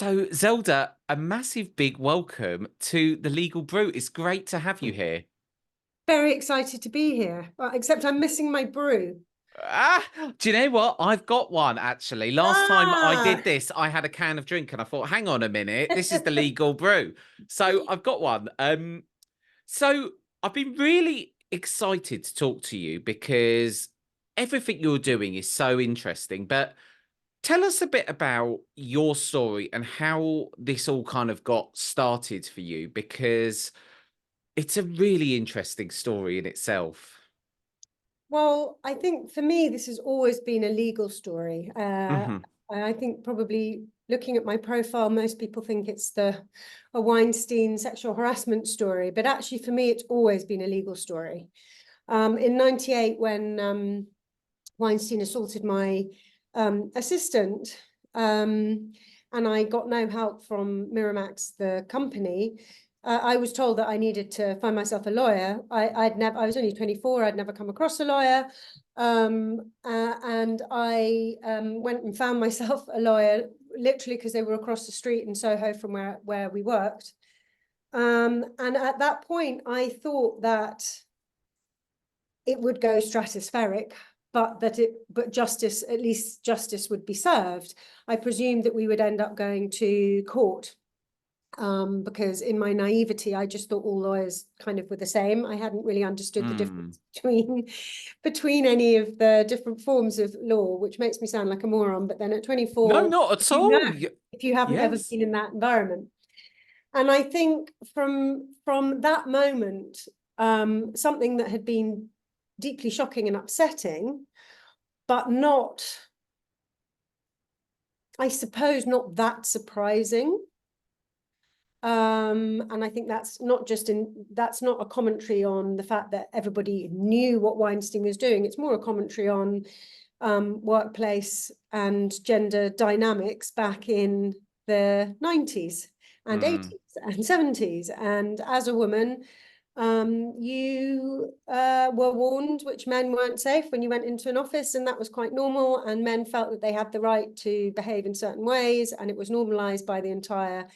So, Zelda, a massive big welcome to the Legal Brew. It's great to have you here. Very excited to be here, except I'm missing my brew. Ah, do you know what? I've got one actually. Last time I Ah, did this, I had a can of drink and I thought, hang on a minute, this is the Legal Brew. So I've got one. So I've been really excited to talk to you because everything you're doing is so interesting. But tell us a bit about your story and how this all kind of got started for you, because it's a really interesting story in itself. well, I think for me, this has always been a legal story. Hmm. I think probably looking at my profile, most people think it's a Weinstein sexual harassment story, but actually for me, it's always been a legal story. In '98, when Weinstein assaulted my assistant, and I got no help from Miramax, the company. I was told that I needed to find myself a lawyer. I was only 24. I'd never come across a lawyer, and I went and found myself a lawyer, literally because they were across the street in Soho from where we worked. And at that point, I thought that it would go stratospheric, but justice, at least justice would be served. I presumed that we would end up going to court, because in my naivety, I just thought all lawyers kind of were the same. I hadn't really understood the Mm. difference between any of the different forms of law, which makes me sound like a moron. But then at No, 24, not at all. if you haven't ever Yes. been in that environment. And I think from that moment, something that had been deeply shocking and upsetting, but not, I suppose, not that surprising. And I think that's not a commentary on the fact that everybody knew what Weinstein was doing. It's more a commentary on workplace and gender dynamics back in the 90s and Mm. 80s and 70s. And as a woman, you were warned which men weren't safe when you went into an office, and that was quite normal. And men felt that they had the right to behave in certain ways, and it was normalized by the entire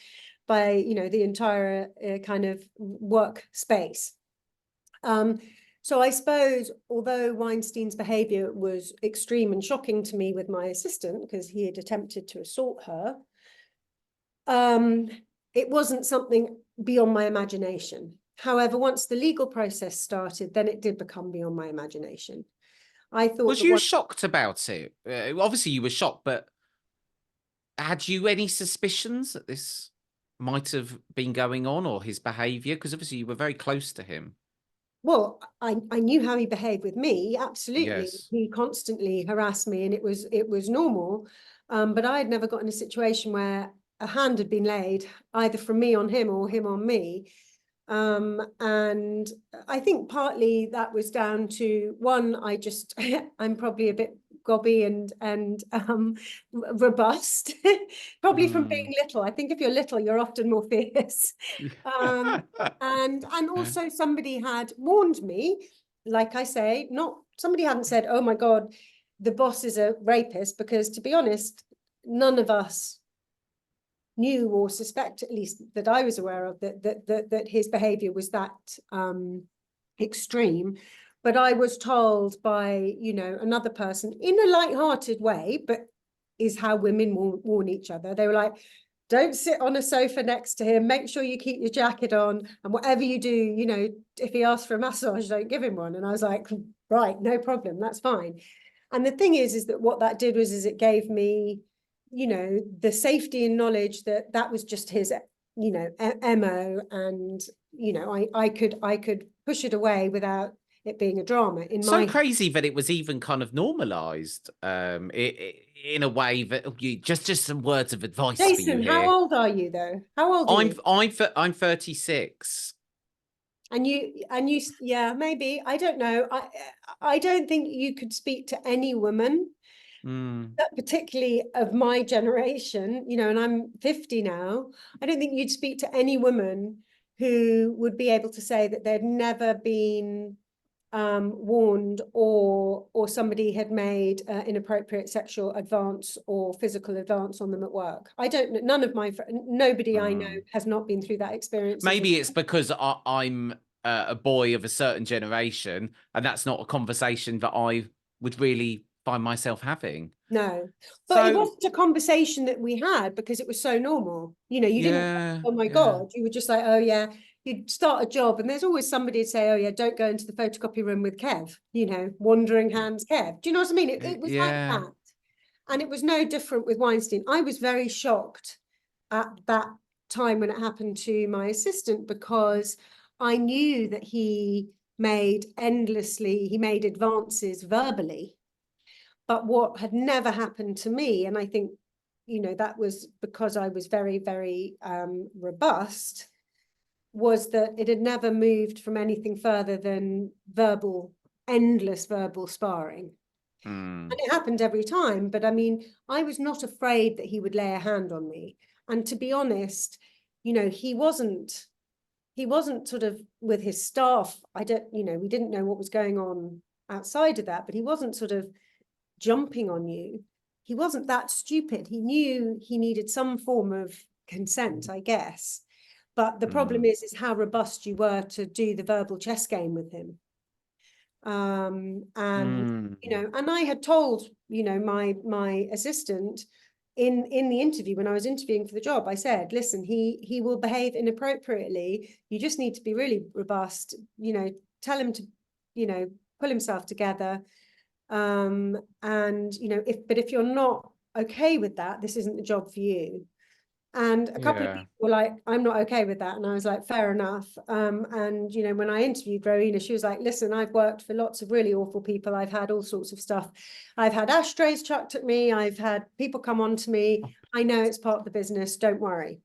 kind of work space. So I suppose, although Weinstein's behavior was extreme and shocking to me with my assistant, because he had attempted to assault her, it wasn't something beyond my imagination. However, once the legal process started, then it did become beyond my imagination. I thought Was that you one, shocked about it? Obviously, you were shocked, but had you any suspicions that this might have been going on, or his behavior? Because obviously you were very close to him. well, I knew how he behaved with me. Absolutely, Yes. he constantly harassed me, and it was normal. But I had never got in a situation where a hand had been laid either from me on him or him on me. And I think partly that was down to one, I'm probably a bit gobby and robust, probably from Mm. being little. I think if you're little, you're often more fierce. And also somebody had warned me, like I say, not somebody hadn't said, oh my God, the boss is a rapist, because to be honest, none of us knew or suspect, at least that I was aware of, that his behavior was that extreme. But I was told by, another person in a light-hearted way, but is how women warn each other. They were like, don't sit on a sofa next to him. Make sure you keep your jacket on. And whatever you do, if he asks for a massage, don't give him one. And I was like, right, no problem. That's fine. And the thing is that what that did is it gave me, the safety and knowledge that that was just his, MO. And, I could push it away without it being a drama in So my. crazy that it was even kind of normalized, in a way that you just some words of advice for you Jason, how here. old are you though? How old are you? I'm 36. Yeah, maybe, I don't know. I don't think you could speak to any woman, Mm. particularly of my generation, and I'm 50 now. I don't think you'd speak to any woman who would be able to say that they'd never been warned, or somebody had made inappropriate sexual advance or physical advance on them at work. I don't know. None of my nobody I know has not been through that experience. Maybe it's because I'm a boy of a certain generation, and that's not a conversation that I would really find myself having. No, but it So wasn't a conversation that we had because it was so normal. You know, you didn't, oh my God, you were just like, oh yeah, you'd start a job and there's always somebody to say, oh yeah, don't go into the photocopy room with Kev, you know, wandering hands Kev. Do you know what I mean? It was like that. And it was no different with Weinstein. I was very shocked at that time when it happened to my assistant, because I knew that he made advances verbally. But what had never happened to me, and I think, you know, that was because I was very, very robust, was that it had never moved from anything further than endless verbal sparring. And it happened every time. But I mean, I was not afraid that he would lay a hand on me. And to be honest, you know, he wasn't sort of with his staff. You know, we didn't know what was going on outside of that, but he wasn't sort of jumping on you. He wasn't that stupid. He knew he needed some form of consent, I guess. But the problem is how robust you were to do the verbal chess game with him. And you know, and I had told, you know, my assistant in the interview, when I was interviewing for the job, I said, listen, he will behave inappropriately. You just need to be really robust, you know, tell him to, you know, pull himself together. And you know, if you're not okay with that, this isn't the job for you. And a couple of people were like, I'm not okay with that. And I was like, fair enough. And you know, when I interviewed Rowena, she was like, listen, I've worked for lots of really awful people. I've had all sorts of stuff. I've had ashtrays chucked at me. I've had people come on to me. I know it's part of the business. Don't worry.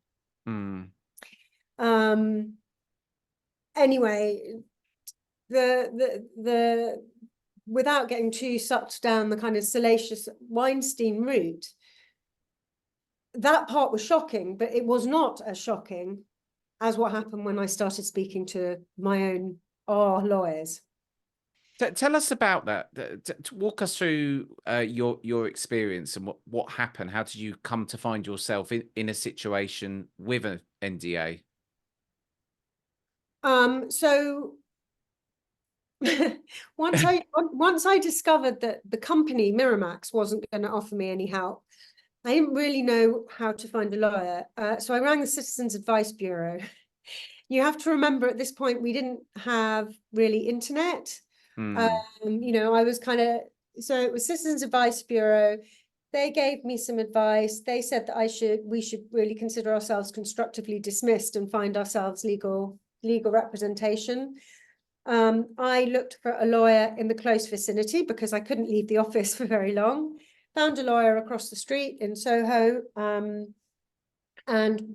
Anyway, the without getting too sucked down the kind of salacious Weinstein route, that part was shocking, but it was not as shocking as what happened when I started speaking to my own lawyers. Tell us about that. Walk us through your experience and what happened. How did you come to find yourself in a situation with an NDA? So once I discovered that the company Miramax wasn't going to offer me any help, I didn't really know how to find a lawyer. So I rang the Citizens Advice Bureau. You have to remember, at this point, we didn't have really internet. You know, I was so it was Citizens Advice Bureau. They gave me some advice. They said that we should really consider ourselves constructively dismissed and find ourselves legal representation. I looked for a lawyer in the close vicinity because I couldn't leave the office for very long. Found a lawyer across the street in Soho, and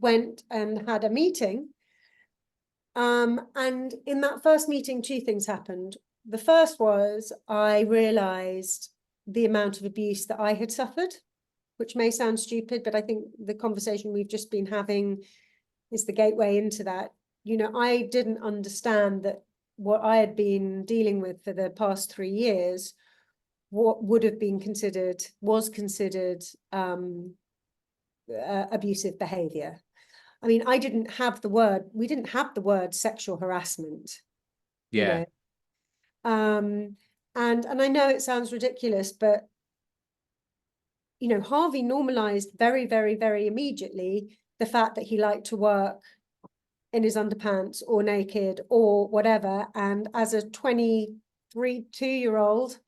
went and had a meeting. And in that first meeting, two things happened. The first was I realized the amount of abuse that I had suffered, which may sound stupid, but I think the conversation we've just been having is the gateway into that. You know, I didn't understand that what I had been dealing with for the past 3 years, what was considered abusive behavior. I mean, we didn't have the word sexual harassment, you know. And I know it sounds ridiculous, but you know, Harvey normalized very, very, very immediately the fact that he liked to work in his underpants or naked or whatever. And as a 22-year-old,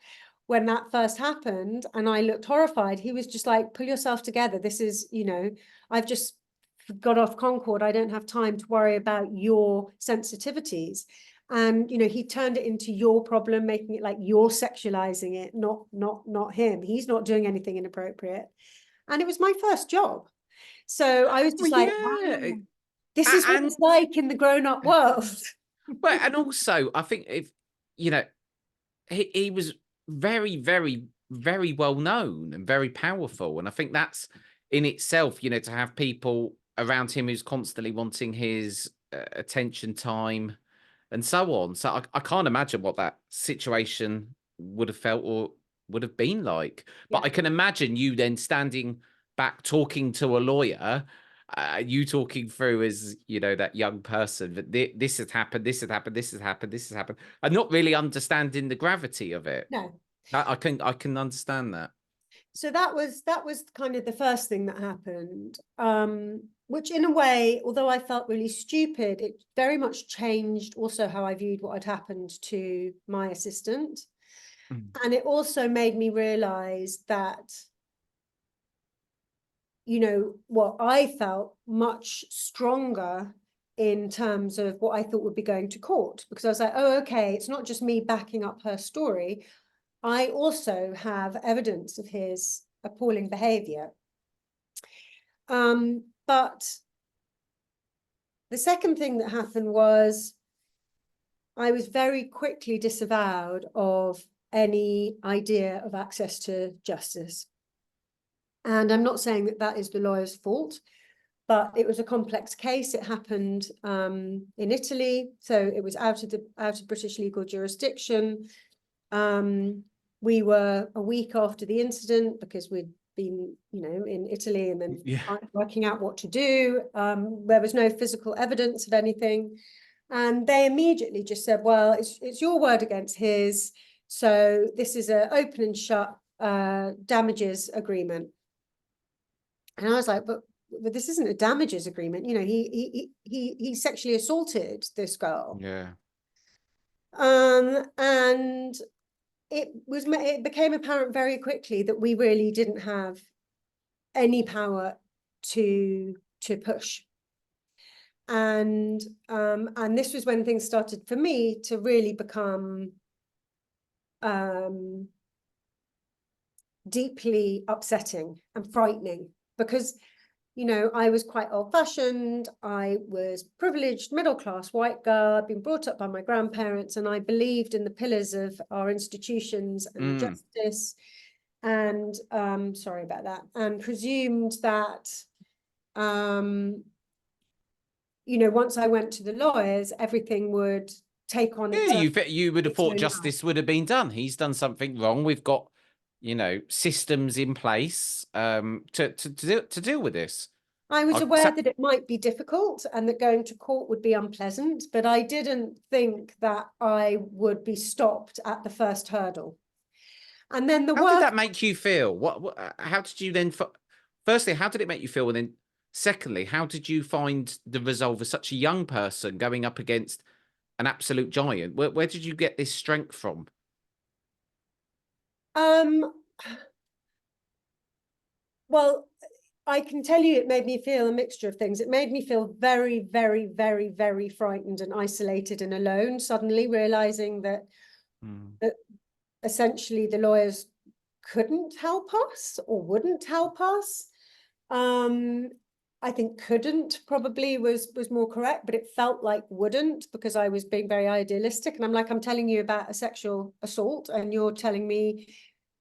when that first happened and I looked horrified, he was just like, pull yourself together. This is, you know, I've just got off Concord. I don't have time to worry about your sensitivities. And, you know, he turned it into your problem, making it like you're sexualizing it, not him. He's not doing anything inappropriate. And it was my first job. So I was just wow, this is what it's like in the grown-up world. Well, and also, I think if, you know, he was very, very, very well known and very powerful. And I think that's in itself, you know, to have people around him who's constantly wanting his attention, time, and so on. So I can't imagine what that situation would have felt or would have been like. But Yeah. I can imagine you then standing back talking to a lawyer, you talking through as, you know, that young person that this has happened, this has happened, this has happened, this has happened, and not really understanding the gravity of it. No. I can understand that. So that was kind of the first thing that happened, which in a way, although I felt really stupid, it very much changed also how I viewed what had happened to my assistant. And it also made me realize that, you know, what I felt much stronger in terms of what I thought would be going to court, because I was like, oh, okay, it's not just me backing up her story. I also have evidence of his appalling behavior. But the second thing that happened was I was very quickly disavowed of any idea of access to justice. And I'm not saying that that is the lawyer's fault, but it was a complex case. It happened in Italy, so it was out of British legal jurisdiction. We were a week after the incident because we'd been, you know, in Italy and then working out what to do. There was no physical evidence of anything. And they immediately just said, well, it's your word against his. So this is an open and shut damages agreement. And I was like, but this isn't a damages agreement. You know, he sexually assaulted this girl. Yeah. And it became apparent very quickly that we really didn't have any power to push. And this was when things started for me to really become deeply upsetting and frightening, because, you know, I was quite old-fashioned. I was privileged, middle-class white girl. I'd been brought up by my grandparents, and I believed in the pillars of our institutions and justice. And sorry about that. And presumed that, you know, once I went to the lawyers, everything would take on its own. You would have thought justice would have been done. He's done something wrong. We've got, you know, systems in place to deal with this. I was aware that it might be difficult and that going to court would be unpleasant, but I didn't think that I would be stopped at the first hurdle. And then how did that make you feel? How did you then? Firstly, how did it make you feel? And then, secondly, how did you find the resolve as such a young person going up against an absolute giant? Where did you get this strength from? Well, I can tell you it made me feel a mixture of things. It made me feel very, very, very, very frightened and isolated and alone, suddenly realizing that, that essentially the lawyers couldn't help us or wouldn't help us. I think couldn't probably was more correct, but it felt like wouldn't, because I was being very idealistic. And I'm like, I'm telling you about a sexual assault and you're telling me,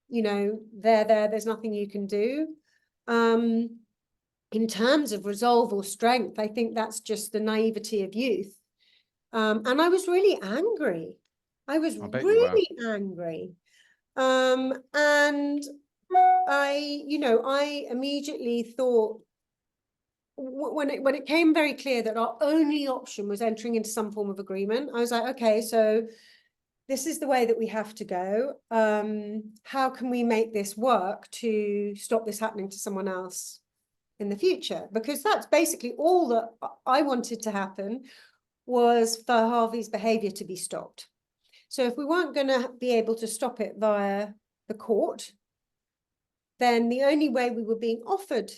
you know, there's nothing you can do. In terms of resolve or strength, I think that's just the naivety of youth. And I was really angry. I was really angry. And I immediately thought, when it came very clear that our only option was entering into some form of agreement, I was like, okay, so this is the way that we have to go. How can we make this work to stop this happening to someone else in the future? Because that's basically all that I wanted to happen, was for Harvey's behavior to be stopped. So if we weren't going to be able to stop it via the court, then the only way we were being offered,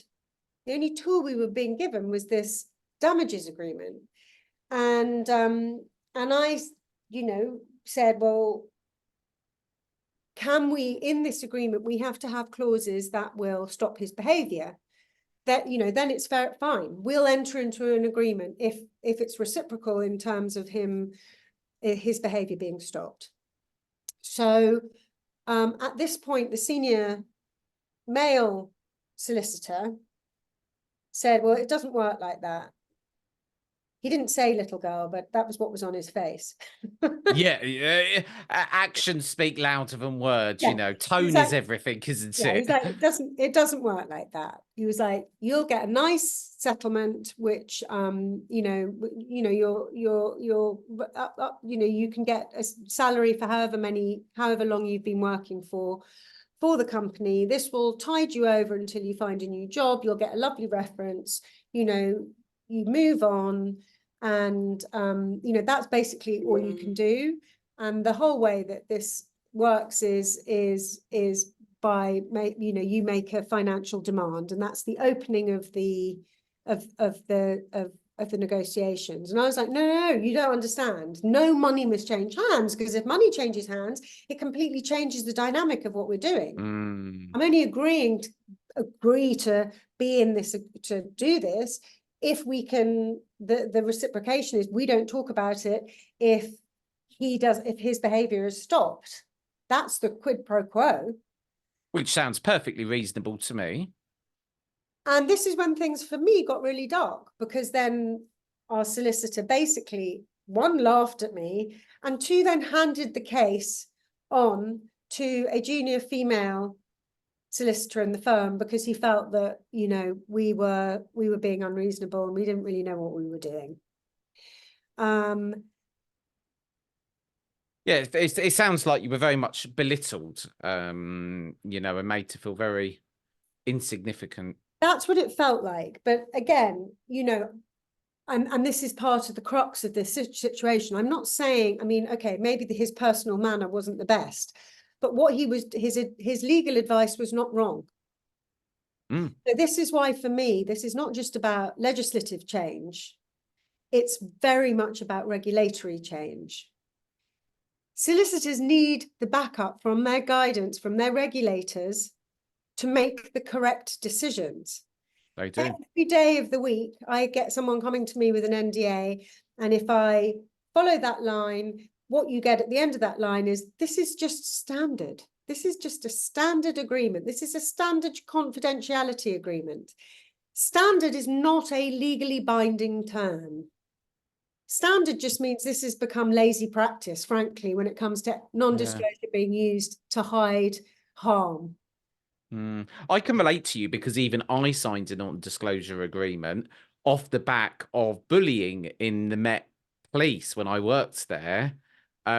the only tool we were being given, was this damages agreement. And I, you know, said, well, can we, in this agreement, we have to have clauses that will stop his behavior. That, you know, then it's fine. We'll enter into an agreement if it's reciprocal in terms of his behavior being stopped. So at this point, the senior male solicitor said, well, it doesn't work like that. He didn't say little girl, but that was what was on his face. Yeah. Actions speak louder than words, Yeah. you know. He's Tone like, is everything, isn't yeah, he's it? like, it doesn't work like that. He was like, you'll get a nice settlement, which you can get a salary for however long you've been working for the company. This will tide you over until you find a new job. You'll get a lovely reference, you move on, and that's basically all you can do. And the whole way that this works is by you make a financial demand, and that's the opening of the negotiations. And I was like, no, you don't understand. No money must change hands, because if money changes hands, it completely changes the dynamic of what we're doing. I'm only agree to be in this, to do this, if we can, the reciprocation is we don't talk about it if his behavior is stopped. That's the quid pro quo. Which sounds perfectly reasonable to me. And this is when things for me got really dark, because then our solicitor basically, one, laughed at me, and two, then handed the case on to a junior female solicitor in the firm, because he felt that we were being unreasonable and we didn't really know what we were doing. Yeah, it sounds like you were very much belittled, and made to feel very insignificant. That's what it felt like. But again, and this is part of the crux of this situation. I'm not saying, okay, maybe his personal manner wasn't the best, but what his legal advice was not wrong. So this is why, for me, this is not just about legislative change. It's very much about regulatory change. Solicitors need the backup from their guidance, from their regulators, to make the correct decisions. They do. Every day of the week, I get someone coming to me with an NDA, and if I follow that line, what you get at the end of that line is, this is just standard. This is just a standard agreement. This is a standard confidentiality agreement. Standard is not a legally binding term. Standard just means this has become lazy practice, frankly, when it comes to non-disclosure being used to hide harm. I can relate to you, because even I signed a non-disclosure agreement off the back of bullying in the Met Police when I worked there,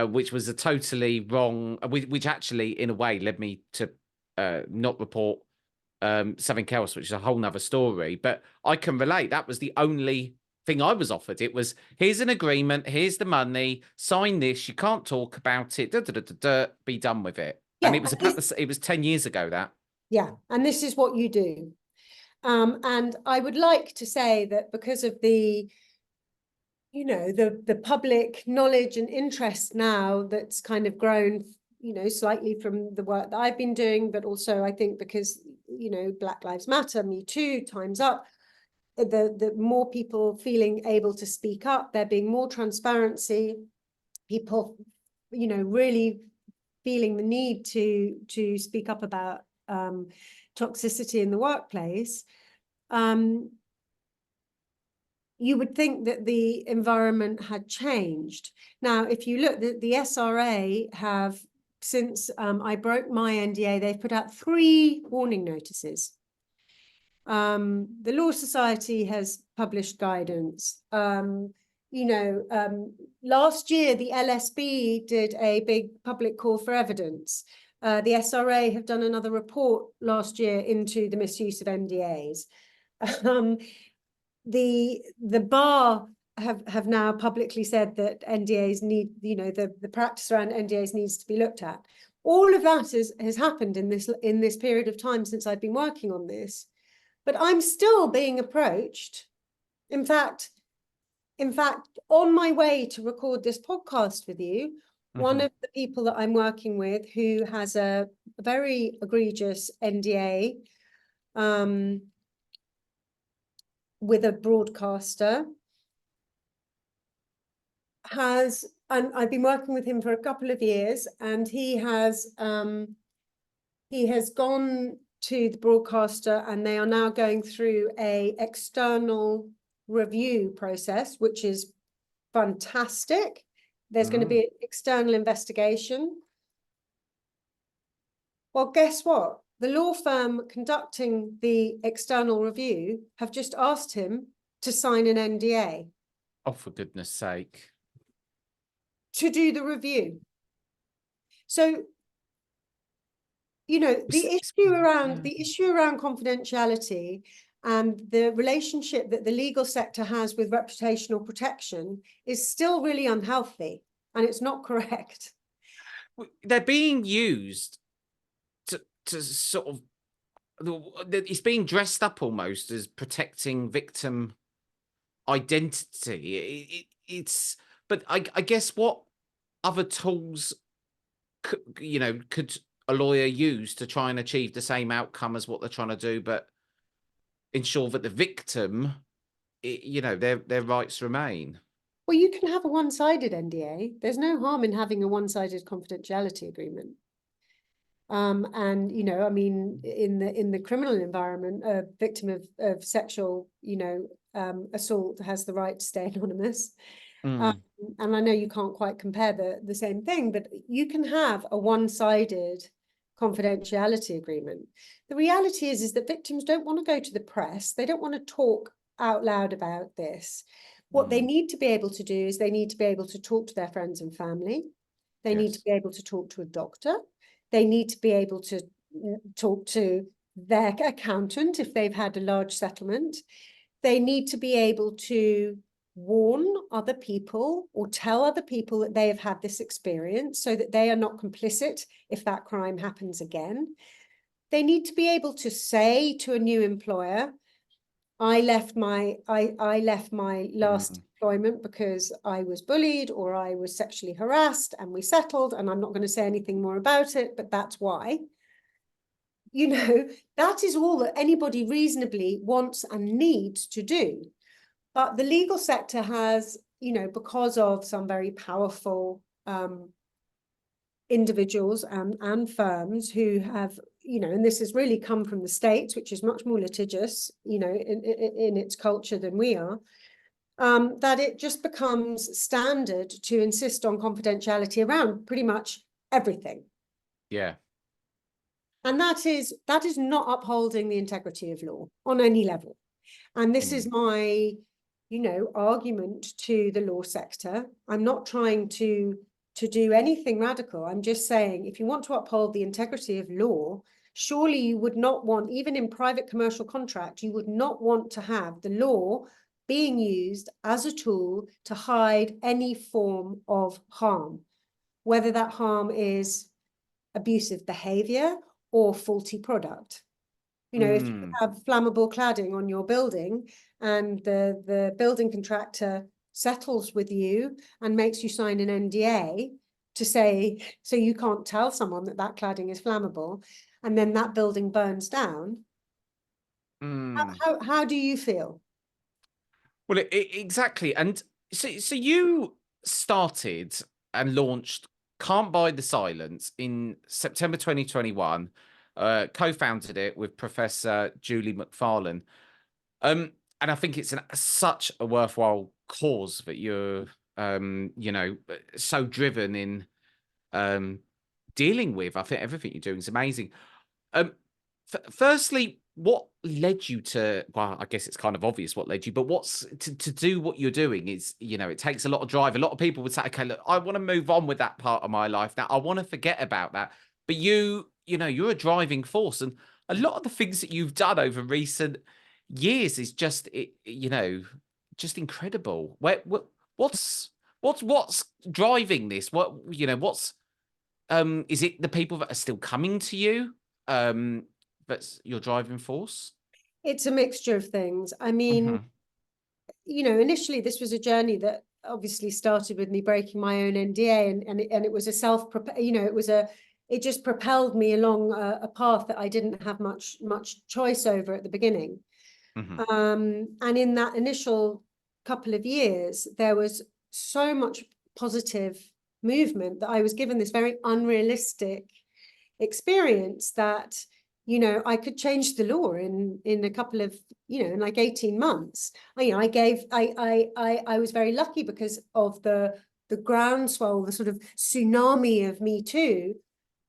which was a totally wrong, which actually, in a way, led me to not report something else, which is a whole nother story. But I can relate. That was the only thing I was offered. It was, here's an agreement, here's the money, sign this, you can't talk about it, be done with it. Yeah, and it was it was 10 years ago, that. Yeah, and this is what you do. And I would like to say that because of the public knowledge and interest now that's kind of grown, slightly from the work that I've been doing, but also I think because, Black Lives Matter, Me Too, Time's Up, the more people feeling able to speak up, there being more transparency, people, really feeling the need to speak up about toxicity in the workplace. You would think that the environment had changed. Now, if you look, the SRA have, since I broke my NDA, they've put out 3 warning notices. The Law Society has published guidance. Last year, the LSB did a big public call for evidence. The SRA have done another report last year into the misuse of NDAs. The bar have now publicly said that NDAs need, the practice around NDAs needs to be looked at. All of that has happened in this period of time since I've been working on this, but I'm still being approached. In fact, on my way to record this podcast with you, one of the people that I'm working with, who has a very egregious NDA, with a broadcaster, and I've been working with him for a couple of years, and he has gone to the broadcaster, and they are now going through a external review process, which is fantastic. There's going to be an external investigation. Well, guess what? The law firm conducting the external review have just asked him to sign an NDA. Oh, for goodness sake. To do the review. So, you know, the issue around confidentiality and the relationship that the legal sector has with reputational protection is still really unhealthy, and it's not correct. They're being used to sort of, it's being dressed up almost as protecting victim identity. But I guess what other tools could a lawyer use to try and achieve the same outcome as what they're trying to do, but ensure that the victim, their rights remain? Well, you can have a one-sided NDA. There's no harm in having a one-sided confidentiality agreement. And, you know, I mean, in the criminal environment, a victim of sexual, assault has the right to stay anonymous. And I know you can't quite compare the same thing, but you can have a one-sided confidentiality agreement. The reality is that victims don't want to go to the press. They don't want to talk out loud about this. What they need to be able to do is they need to be able to talk to their friends and family. They need to be able to talk to a doctor. They need to be able to talk to their accountant if they've had a large settlement. They need to be able to warn other people or tell other people that they have had this experience so that they are not complicit if that crime happens again. They need to be able to say to a new employer, I left my last employment because I was bullied or I was sexually harassed, and we settled, and I'm not going to say anything more about it, but that's why. You know, that is all that anybody reasonably wants and needs to do. But the legal sector has, because of some very powerful individuals and firms who have, and this has really come from the States, which is much more litigious, in its culture than we are, that it just becomes standard to insist on confidentiality around pretty much everything. Yeah. And that is not upholding the integrity of law on any level. And this is my, argument to the law sector. I'm not trying to do anything radical. I'm just saying, if you want to uphold the integrity of law, surely you would not want, even in private commercial contract, you would not want to have the law being used as a tool to hide any form of harm, whether that harm is abusive behavior or faulty product. If you have flammable cladding on your building and the building contractor settles with you and makes you sign an NDA to say, so you can't tell someone that cladding is flammable, and then that building burns down, how do you feel? Well, exactly. And so you started and launched Can't Buy the Silence in September 2021, co-founded it with Professor Julie McFarlane. And I think it's such a worthwhile cause that you're, so driven in dealing with. I think everything you're doing is amazing. Firstly, what led you to, well, I guess it's kind of obvious what led you, but what's to do what you're doing is, it takes a lot of drive. A lot of people would say, okay, look, I want to move on with that part of my life now. I want to forget about that. But you're a driving force. And a lot of the things that you've done over recent years is just, just incredible. What's driving this? What's, is it the people that are still coming to you? That's your driving force? It's a mixture of things. I mean, initially this was a journey that obviously started with me breaking my own NDA, and it was a it just propelled me along a path that I didn't have much choice over at the beginning. And in that initial couple of years, there was so much positive movement that I was given this very unrealistic experience that, you know, I could change the law in a couple of, you know, in like 18 months. You know, I was very lucky because of the groundswell, the sort of tsunami of Me Too,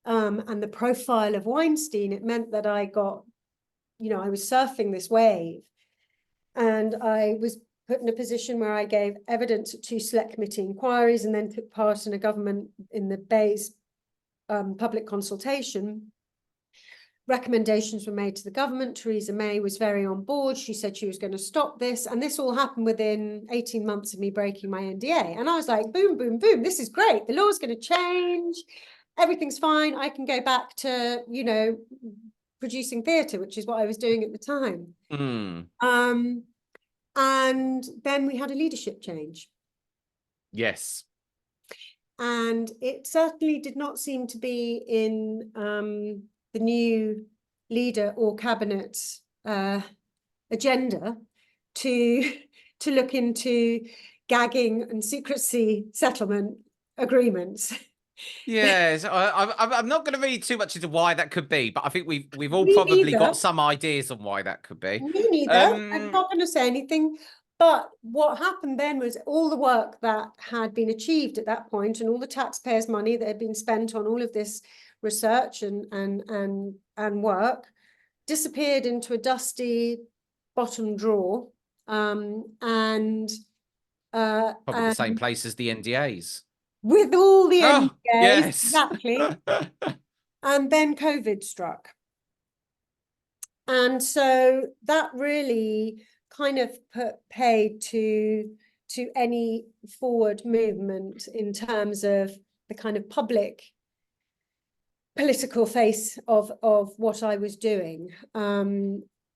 and the profile of Weinstein. It meant that I got, you know, I was surfing this wave, and I was put in a position where I gave evidence at 2 select committee inquiries, and then took part in a government in the Bay's public consultation. Recommendations were made to the government. Theresa May was very on board. She said she was going to stop this. And this all happened within 18 months of me breaking my NDA. And I was like, boom, boom, boom. This is great. The law's going to change. Everything's fine. I can go back to, you know, producing theatre, which is what I was doing at the time. And then we had a leadership change. Yes. And it certainly did not seem to be in the new leader or cabinet agenda to look into gagging and secrecy settlement agreements. Yes, I'm not going to read too much into why that could be, but I think we've all Me probably neither. got some ideas on why that could be. Me neither. I'm not going to say anything. But what happened then was all the work that had been achieved at that point, and all the taxpayers' money that had been spent on all of this research and work, disappeared into a dusty bottom drawer. Probably the same place as the NDAs. With all the Oh, NDAs, yes. exactly. And then COVID struck. And so that really kind of put paid to any forward movement in terms of the kind of public political face of what I was doing.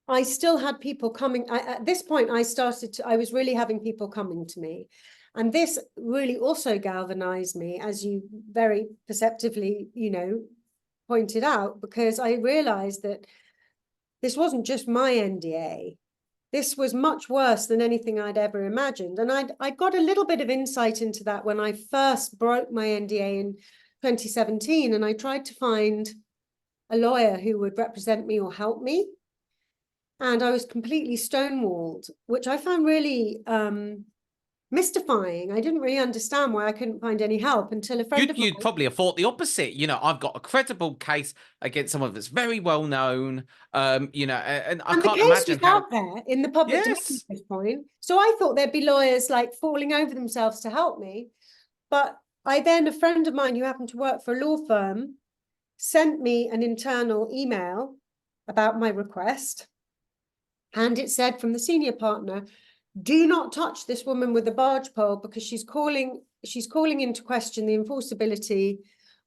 I still had people coming. At this point, I was really having people coming to me. And this really also galvanized me, as you very perceptively, you know, pointed out, because I realized that this wasn't just my NDA. This was much worse than anything I'd ever imagined. And I got a little bit of insight into that when I first broke my NDA in 2017, and I tried to find a lawyer who would represent me or help me. And I was completely stonewalled, which I found really mystifying. I didn't really understand why I couldn't find any help until a friend of mine. You'd probably have thought the opposite. You know, I've got a credible case against someone that's very well known. You know, and I can't imagine how out there in the public domain at this point. So I thought there'd be lawyers like falling over themselves to help me. But a friend of mine who happened to work for a law firm sent me an internal email about my request. And it said from the senior partner, do not touch this woman with a barge pole, because she's calling into question the enforceability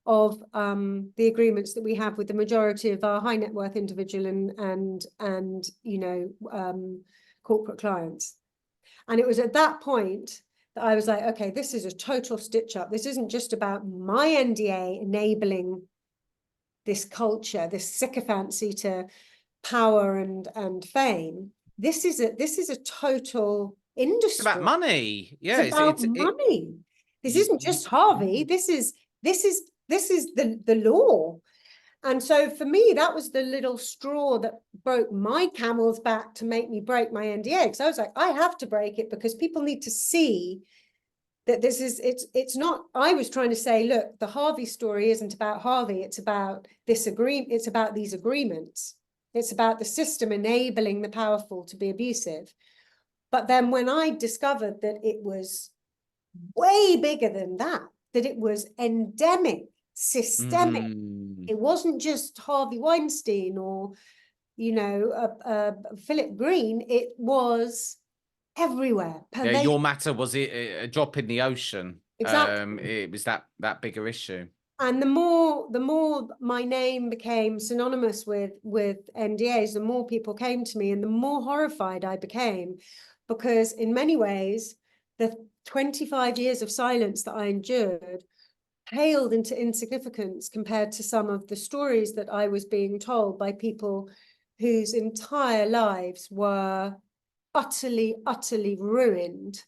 of the agreements that we have with the majority of our high net worth individual and you know, corporate clients. And it was at that point that I was like, okay, this is a total stitch up. This isn't just about my NDA enabling this culture, this sycophancy to power and fame. This is a total industry. It's about money. Yeah, it's about money. This isn't just Harvey. This is the law. And so for me, that was the little straw that broke my camel's back to make me break my NDA. Because I was like, I have to break it because people need to see that this is, it's not, I was trying to say, look, the Harvey story isn't about Harvey. It's about this agreement. It's about these agreements. It's about the system enabling the powerful to be abusive. But then when I discovered that it was way bigger than that it was endemic, systemic. It wasn't just Harvey Weinstein or, you know, Philip Green. It was everywhere. Yeah, your matter was a drop in the ocean. Exactly. It was that bigger issue. And the more my name became synonymous with NDAs, the more people came to me, and the more horrified I became, because in many ways, the 25 years of silence that I endured paled into insignificance compared to some of the stories that I was being told by people whose entire lives were utterly, utterly ruined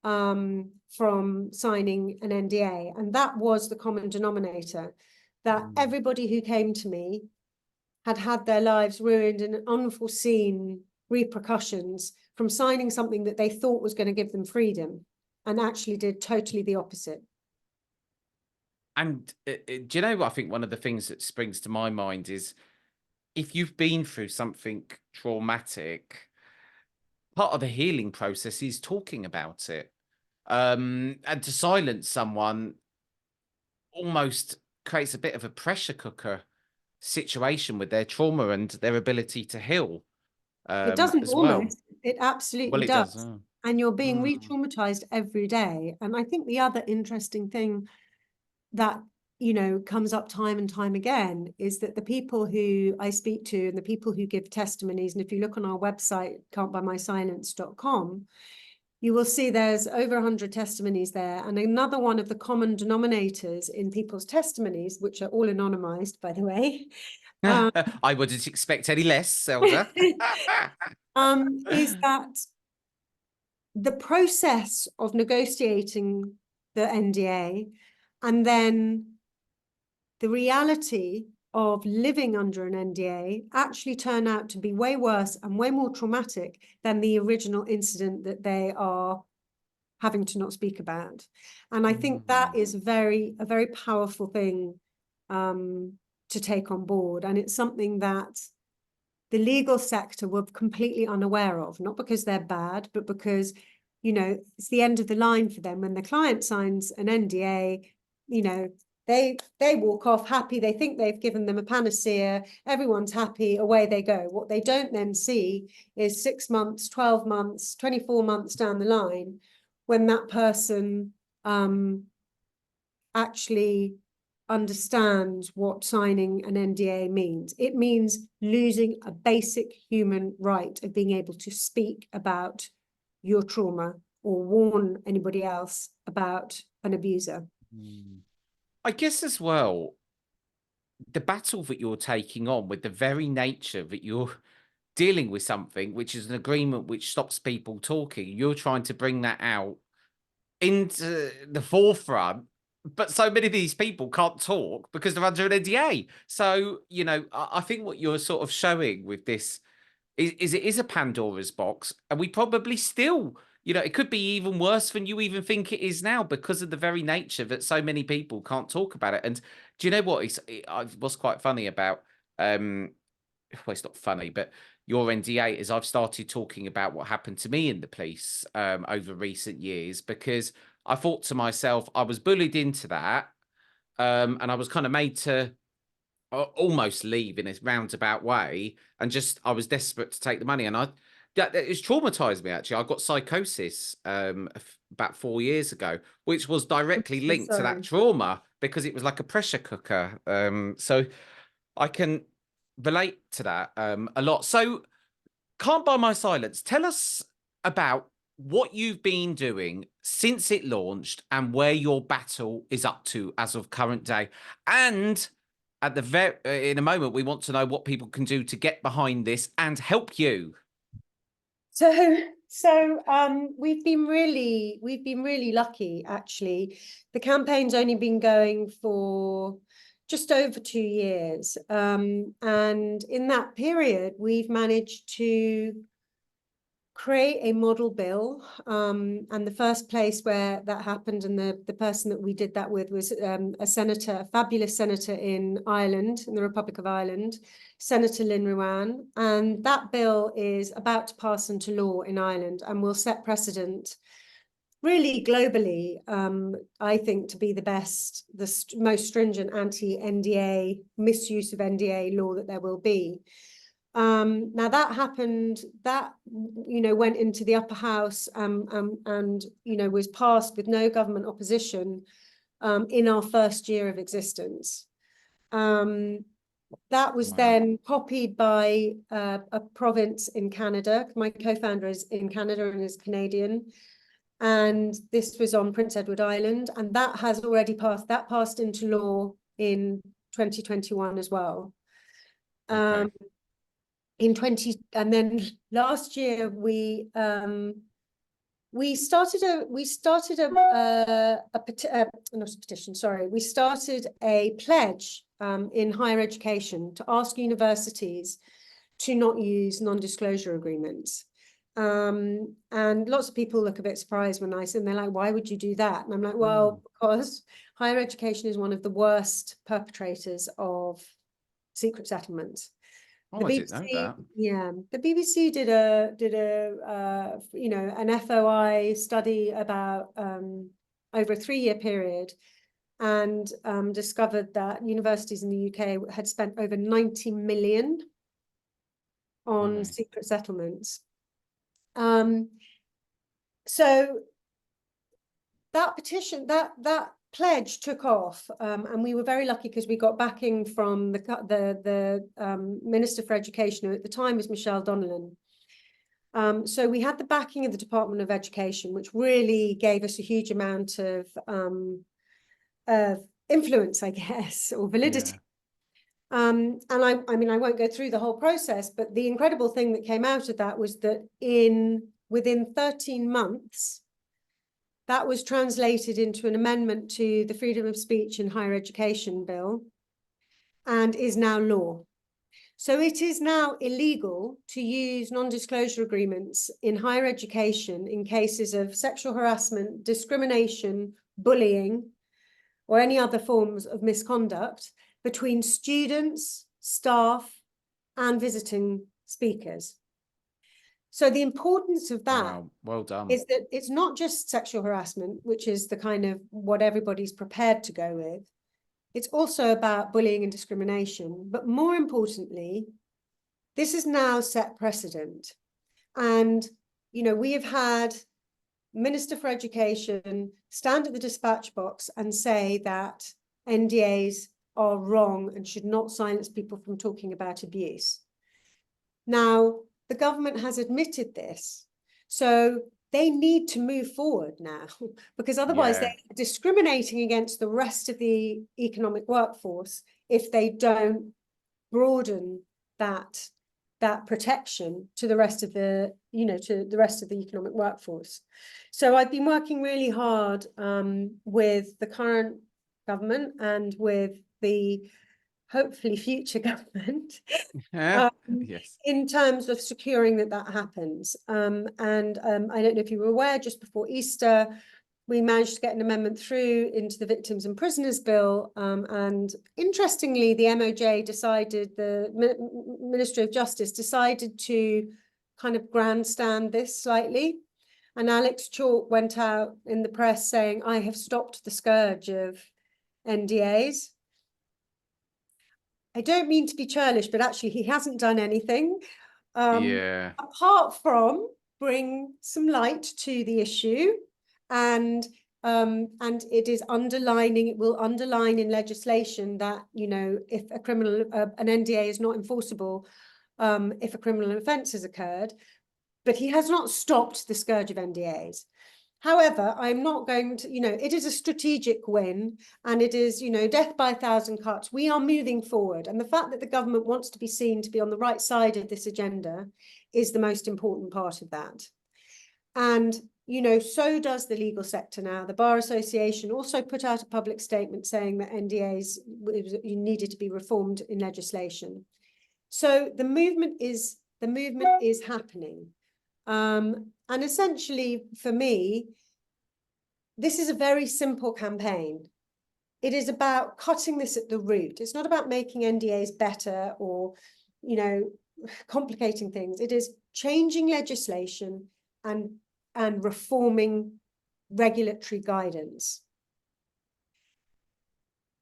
from signing an NDA. And that was the common denominator, that everybody who came to me had had their lives ruined in unforeseen repercussions from signing something that they thought was going to give them freedom, and actually did totally the opposite. And do you know what? I think one of the things that springs to my mind is, if you've been through something traumatic, part of the healing process is talking about it. And to silence someone almost creates a bit of a pressure cooker situation with their trauma and their ability to heal, It doesn't as well. almost, it absolutely Well, it does. does. And you're being Mm. re-traumatized every day. And I think the other interesting thing that, you know, comes up time and time again is that the people who I speak to and the people who give testimonies, and if you look on our website, can'tbuymysilence.com, you will see there's over 100 testimonies there. And another one of the common denominators in people's testimonies, which are all anonymized, by the way, I wouldn't expect any less, Zelda. is that the process of negotiating the NDA and then the reality of living under an NDA actually turn out to be way worse and way more traumatic than the original incident that they are having to not speak about. And I think that is a very powerful thing to take on board. And it's something that the legal sector were completely unaware of, not because they're bad, but because, you know, it's the end of the line for them. When the client signs an NDA, you know, they walk off happy. They think they've given them a panacea. Everyone's happy. Away they go. What they don't then see is 6 months, 12 months, 24 months down the line, when that person actually understands what signing an NDA means. It means losing a basic human right of being able to speak about your trauma or warn anybody else about an abuser. I guess as well, the battle that you're taking on with the very nature that you're dealing with something, which is an agreement which stops people talking, you're trying to bring that out into the forefront. But so many of these people can't talk because they're under an NDA. So, you know, I think what you're sort of showing with this is it is a Pandora's box, and we probably still, you know, it could be even worse than you even think it is now because of the very nature that so many people can't talk about it. And do you know what? What's quite funny about, well, it's not funny, but your NDA is I've started talking about what happened to me in the police over recent years, because I thought to myself, I was bullied into that, and I was kind of made to almost leave in a roundabout way, and just I was desperate to take the money, and it's traumatized me. Actually, I got psychosis about 4 years ago, which was directly linked to that trauma, because it was like a pressure cooker. So I can relate to that a lot. So, Can't Buy My Silence, tell us about what you've been doing since it launched and where your battle is up to as of current day. And at the in a moment, we want to know what people can do to get behind this and help you. So we've been really lucky, actually. The campaign's only been going for just over 2 years. And in that period, we've managed to create a model bill. And the first place where that happened, and the person that we did that with, was a senator, a fabulous senator in Ireland, in the Republic of Ireland, Senator Lynn Ruane. And that bill is about to pass into law in Ireland and will set precedent really globally, I think, to be the best, the most stringent anti-NDA, misuse of NDA law that there will be. Now that happened, that, you know, went into the upper house and, you know, was passed with no government opposition in our first year of existence. That was then copied by a province in Canada. My co-founder is in Canada and is Canadian. And this was on Prince Edward Island. And that has already passed. That passed into law in 2021 as well. Okay. And then last year we started not a petition, sorry, we started a pledge in higher education to ask universities to not use non-disclosure agreements. And lots of people look a bit surprised when I say, and they're like, why would you do that? And I'm like, well, because higher education is one of the worst perpetrators of secret settlements. Oh, I didn't know that. Yeah, the BBC did a you know, an FOI study about over a 3-year period, and discovered that universities in the UK had spent over 90 million on secret settlements. So that petition, that pledge took off, and we were very lucky because we got backing from the Minister for Education, who at the time was Michelle Donnellan. So we had the backing of the Department of Education, which really gave us a huge amount of influence, I guess, or validity. Yeah. And I mean, I won't go through the whole process, but the incredible thing that came out of that was that within 13 months, that was translated into an amendment to the Freedom of Speech in Higher Education Bill and is now law. So it is now illegal to use non-disclosure agreements in higher education in cases of sexual harassment, discrimination, bullying, or any other forms of misconduct between students, staff, and visiting speakers. So the importance of that well done. is that it's not just sexual harassment, which is the kind of what everybody's prepared to go with. It's also about bullying and discrimination. But more importantly, this is now set precedent. And, you know, we have had Minister for Education stand at the dispatch box and say that NDAs are wrong and should not silence people from talking about abuse. Now, the government has admitted this, so they need to move forward now, because otherwise they're discriminating against the rest of the economic workforce if they don't broaden that protection to the rest of the, you know, to the rest of the economic workforce. So I've been working really hard with the current government and with the hopefully future government yes, in terms of securing that happens. I don't know if you were aware, just before Easter, we managed to get an amendment through into the Victims and Prisoners Bill. And interestingly, the MOJ decided, the Ministry of Justice decided to kind of grandstand this slightly. And Alex Chalk went out in the press saying, I have stopped the scourge of NDAs. I don't mean to be churlish, but actually he hasn't done anything apart from bring some light to the issue, and it is underlining, it will underline in legislation that, you know, if a criminal an NDA is not enforceable if a criminal offence has occurred, but he has not stopped the scourge of NDAs. However, I'm not going to, you know, it is a strategic win, and it is, you know, death by a thousand cuts. We are moving forward. And the fact that the government wants to be seen to be on the right side of this agenda is the most important part of that. And, you know, so does the legal sector now. The Bar Association also put out a public statement saying that NDAs needed to be reformed in legislation. So the movement is happening. And essentially, for me, this is a very simple campaign. It is about cutting this at the root. It's not about making NDAs better or, you know, complicating things. It is changing legislation and reforming regulatory guidance.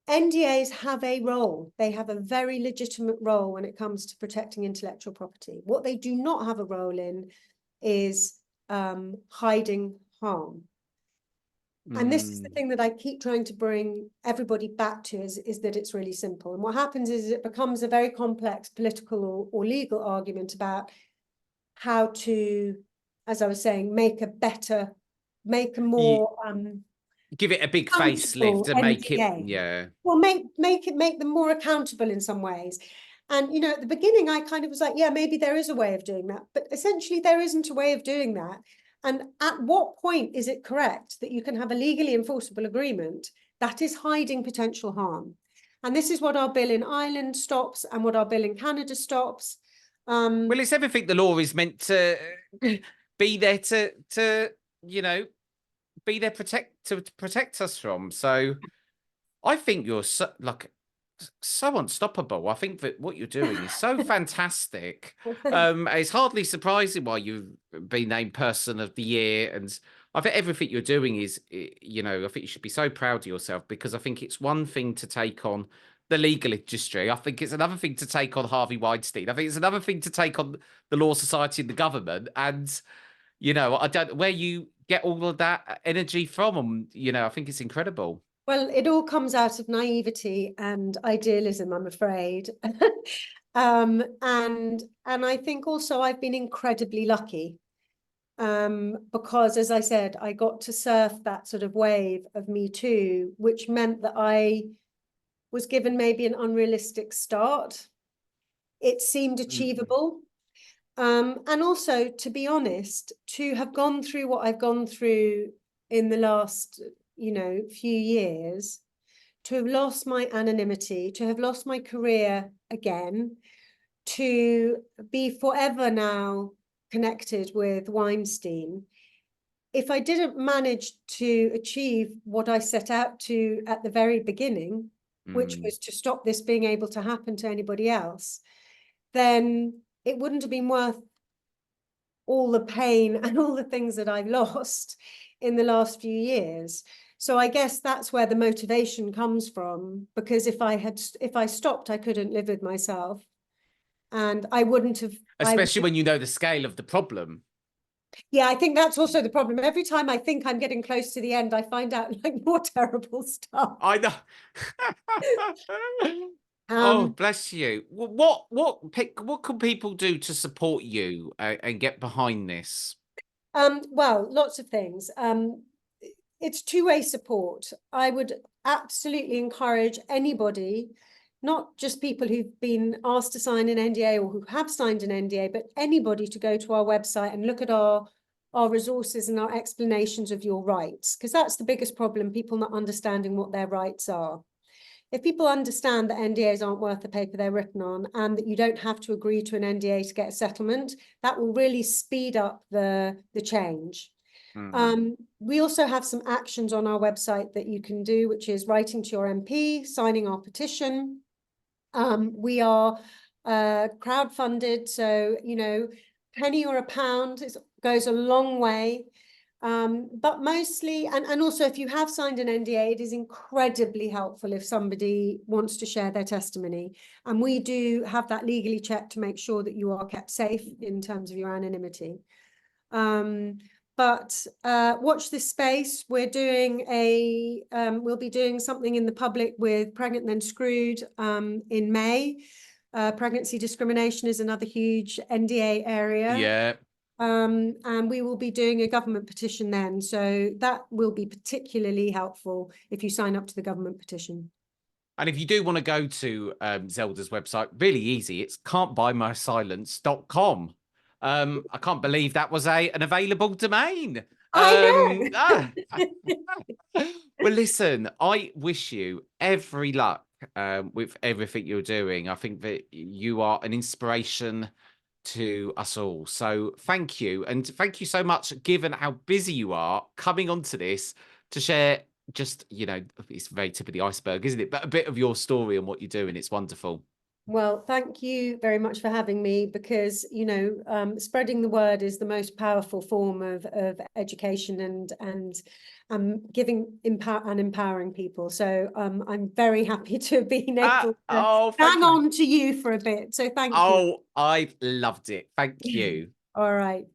NDAs have a role. They have a very legitimate role when it comes to protecting intellectual property. What they do not have a role in is hiding harm. And this is the thing that I keep trying to bring everybody back to, is that it's really simple. And what happens is it becomes a very complex political or legal argument about how to, as I was saying, make a more give it a big facelift to make it, well, make them more accountable in some ways. And, you know, at the beginning, I kind of was like, yeah, maybe there is a way of doing that. But essentially, there isn't a way of doing that. And at what point is it correct that you can have a legally enforceable agreement that is hiding potential harm? And this is what our bill in Ireland stops and what our bill in Canada stops. Well, it's everything the law is meant to be there to you know, be there to protect us from. So I think you're so unstoppable. I think that what you're doing is so fantastic. It's hardly surprising why you've been named Person of the Year, and I think everything you're doing is, you know, I think you should be so proud of yourself, because I think it's one thing to take on the legal industry. I think it's another thing to take on Harvey Weinstein. I think it's another thing to take on the Law Society and the government. And, you know, I don't where you get all of that energy from. And, you know, I think it's incredible. Well, it all comes out of naivety and idealism, I'm afraid. And I think also I've been incredibly lucky, because, as I said, I got to surf that sort of wave of Me Too, which meant that I was given maybe an unrealistic start. It seemed achievable. And also, to be honest, to have gone through what I've gone through in the last, you know, few years, to have lost my anonymity, to have lost my career again, to be forever now connected with Weinstein. If I didn't manage to achieve what I set out to at the very beginning, which was to stop this being able to happen to anybody else, then it wouldn't have been worth all the pain and all the things that I've lost in the last few years. So I guess that's where the motivation comes from, because if I stopped, I couldn't live with myself, and I wouldn't have. Especially when you know the scale of the problem. Yeah, I think that's also the problem. Every time I think I'm getting close to the end, I find out like more terrible stuff. I know. Oh, bless you. What can people do to support you and get behind this? Well, lots of things. It's two-way support. I would absolutely encourage anybody, not just people who've been asked to sign an NDA or who have signed an NDA, but anybody to go to our website and look at our resources and our explanations of your rights, because that's the biggest problem, people not understanding what their rights are. If people understand that NDAs aren't worth the paper they're written on, and that you don't have to agree to an NDA to get a settlement, that will really speed up the change. We also have some actions on our website that you can do, which is writing to your MP, signing our petition. We are crowdfunded, so, you know, penny or a pound goes a long way. But mostly, and also if you have signed an NDA, it is incredibly helpful if somebody wants to share their testimony. And we do have that legally checked to make sure that you are kept safe in terms of your anonymity. But watch this space. We're doing we'll be doing something in the public with Pregnant Then Screwed in May. Pregnancy discrimination is another huge NDA area. Yeah. And we will be doing a government petition then. So that will be particularly helpful if you sign up to the government petition. And if you do want to go to Zelda's website, really easy. It's can'tbuymysilence.com. I can't believe that was an available domain. I know. Well, listen, I wish you every luck with everything you're doing. I think that you are an inspiration to us all. So thank you. And thank you so much, given how busy you are, coming onto this to share just, you know, it's very tip of the iceberg, isn't it? But a bit of your story and what you're doing. It's wonderful. Well, thank you very much for having me, because, you know, spreading the word is the most powerful form of education and giving and empowering people. So I'm very happy to have been able to hang on to you for a bit. So thank you. Oh, I've loved it. Thank you. All right.